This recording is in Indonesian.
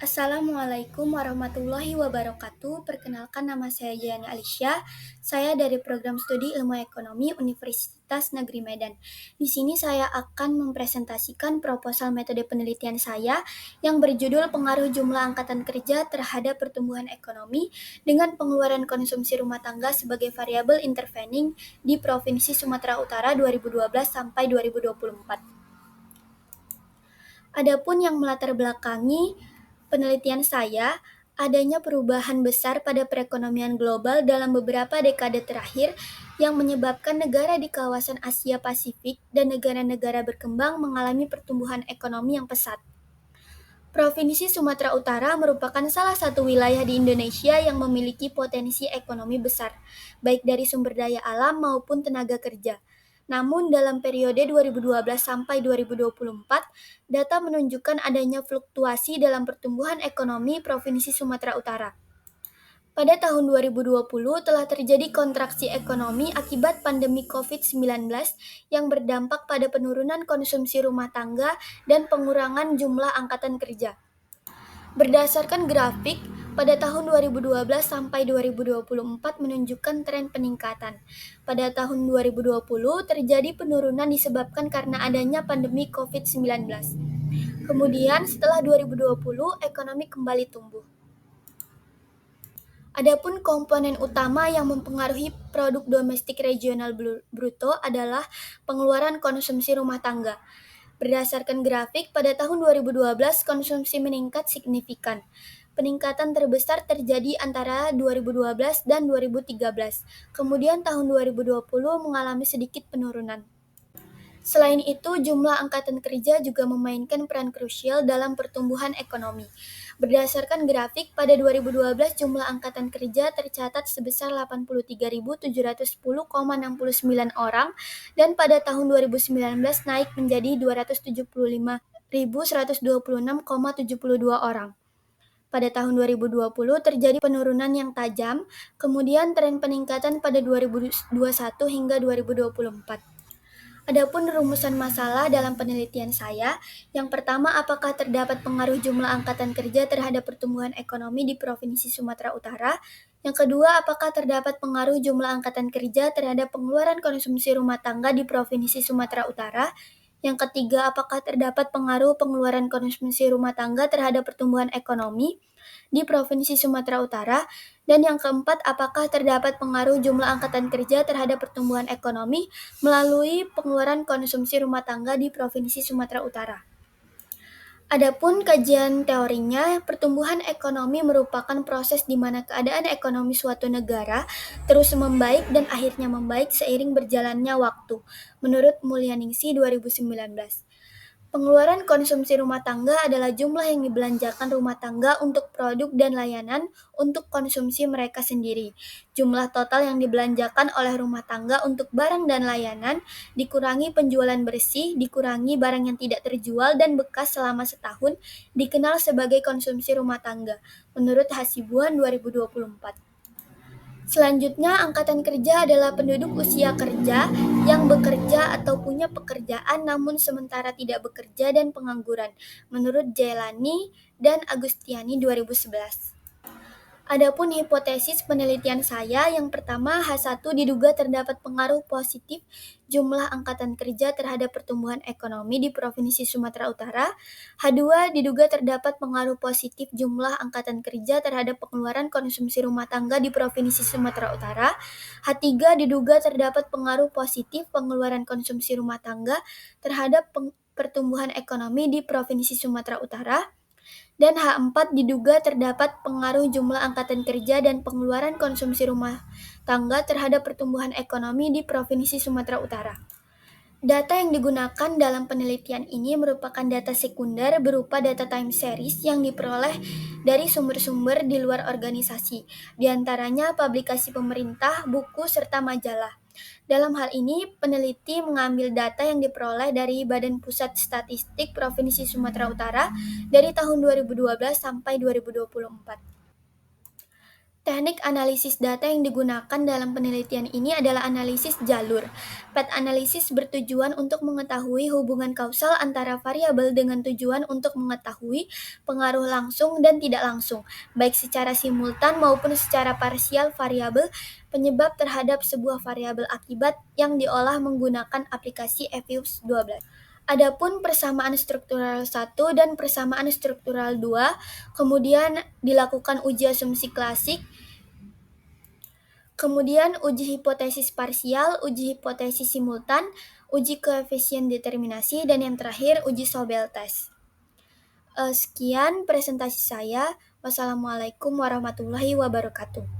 Assalamualaikum warahmatullahi wabarakatuh. Perkenalkan nama saya Jayani Alisya. Saya dari program studi Ilmu Ekonomi Universitas Negeri Medan. Di sini saya akan mempresentasikan proposal metode penelitian saya yang berjudul Pengaruh Jumlah Angkatan Kerja terhadap Pertumbuhan Ekonomi dengan Pengeluaran Konsumsi Rumah Tangga sebagai Variabel Intervening di Provinsi Sumatera Utara 2012 sampai 2024. Adapun yang melatar belakangi penelitian saya, adanya perubahan besar pada perekonomian global dalam beberapa dekade terakhir yang menyebabkan negara di kawasan Asia Pasifik dan negara-negara berkembang mengalami pertumbuhan ekonomi yang pesat. Provinsi Sumatera Utara merupakan salah satu wilayah di Indonesia yang memiliki potensi ekonomi besar, baik dari sumber daya alam maupun tenaga kerja. Namun dalam periode 2012 sampai 2024, data menunjukkan adanya fluktuasi dalam pertumbuhan ekonomi Provinsi Sumatera Utara. Pada tahun 2020 telah terjadi kontraksi ekonomi akibat pandemi COVID-19 yang berdampak pada penurunan konsumsi rumah tangga dan pengurangan jumlah angkatan kerja. Berdasarkan grafik, pada tahun 2012 sampai 2024 menunjukkan tren peningkatan. Pada tahun 2020 terjadi penurunan disebabkan karena adanya pandemi COVID-19. Kemudian setelah 2020 ekonomi kembali tumbuh. Adapun komponen utama yang mempengaruhi produk domestik regional bruto adalah pengeluaran konsumsi rumah tangga. Berdasarkan grafik, pada tahun 2012 konsumsi meningkat signifikan. Peningkatan terbesar terjadi antara 2012 dan 2013. Kemudian tahun 2020 mengalami sedikit penurunan. Selain itu, jumlah angkatan kerja juga memainkan peran krusial dalam pertumbuhan ekonomi. Berdasarkan grafik, pada 2012 jumlah angkatan kerja tercatat sebesar 83.710,69 orang dan pada tahun 2019 naik menjadi 275.126,72 orang. Pada tahun 2020 terjadi penurunan yang tajam, kemudian tren peningkatan pada 2021 hingga 2024. Adapun rumusan masalah dalam penelitian saya, yang pertama, apakah terdapat pengaruh jumlah angkatan kerja terhadap pertumbuhan ekonomi di Provinsi Sumatera Utara? Yang kedua, apakah terdapat pengaruh jumlah angkatan kerja terhadap pengeluaran konsumsi rumah tangga di Provinsi Sumatera Utara? Yang ketiga, apakah terdapat pengaruh pengeluaran konsumsi rumah tangga terhadap pertumbuhan ekonomi di Provinsi Sumatera Utara? Dan yang keempat, apakah terdapat pengaruh jumlah angkatan kerja terhadap pertumbuhan ekonomi melalui pengeluaran konsumsi rumah tangga di Provinsi Sumatera Utara? Adapun kajian teorinya, pertumbuhan ekonomi merupakan proses di mana keadaan ekonomi suatu negara terus membaik dan akhirnya membaik seiring berjalannya waktu, menurut Mulyaningsih 2019. Pengeluaran konsumsi rumah tangga adalah jumlah yang dibelanjakan rumah tangga untuk produk dan layanan untuk konsumsi mereka sendiri. Jumlah total yang dibelanjakan oleh rumah tangga untuk barang dan layanan dikurangi penjualan bersih, dikurangi barang yang tidak terjual dan bekas selama setahun, dikenal sebagai konsumsi rumah tangga, menurut Hasibuan 2024. Selanjutnya, angkatan kerja adalah penduduk usia kerja yang bekerja atau punya pekerjaan namun sementara tidak bekerja dan pengangguran, menurut Jailani dan Agustiani 2011. Adapun hipotesis penelitian saya, yang pertama, H1 diduga terdapat pengaruh positif jumlah angkatan kerja terhadap pertumbuhan ekonomi di Provinsi Sumatera Utara. H2 diduga terdapat pengaruh positif jumlah angkatan kerja terhadap pengeluaran konsumsi rumah tangga di Provinsi Sumatera Utara. H3 diduga terdapat pengaruh positif pengeluaran konsumsi rumah tangga terhadap pertumbuhan ekonomi di Provinsi Sumatera Utara. Dan H4 diduga terdapat pengaruh jumlah angkatan kerja dan pengeluaran konsumsi rumah tangga terhadap pertumbuhan ekonomi di Provinsi Sumatera Utara. Data yang digunakan dalam penelitian ini merupakan data sekunder berupa data time series yang diperoleh dari sumber-sumber di luar organisasi, di antaranya publikasi pemerintah, buku, serta majalah. Dalam hal ini, peneliti mengambil data yang diperoleh dari Badan Pusat Statistik Provinsi Sumatera Utara dari tahun 2012 sampai 2024. Teknik analisis data yang digunakan dalam penelitian ini adalah analisis jalur. Path analysis bertujuan untuk mengetahui hubungan kausal antara variabel dengan tujuan untuk mengetahui pengaruh langsung dan tidak langsung, baik secara simultan maupun secara parsial variabel penyebab terhadap sebuah variabel akibat yang diolah menggunakan aplikasi EViews 12. Adapun persamaan struktural 1 dan persamaan struktural 2, kemudian dilakukan uji asumsi klasik, kemudian uji hipotesis parsial, uji hipotesis simultan, uji koefisien determinasi, dan yang terakhir uji Sobel test. Sekian presentasi saya. Wassalamualaikum warahmatullahi wabarakatuh.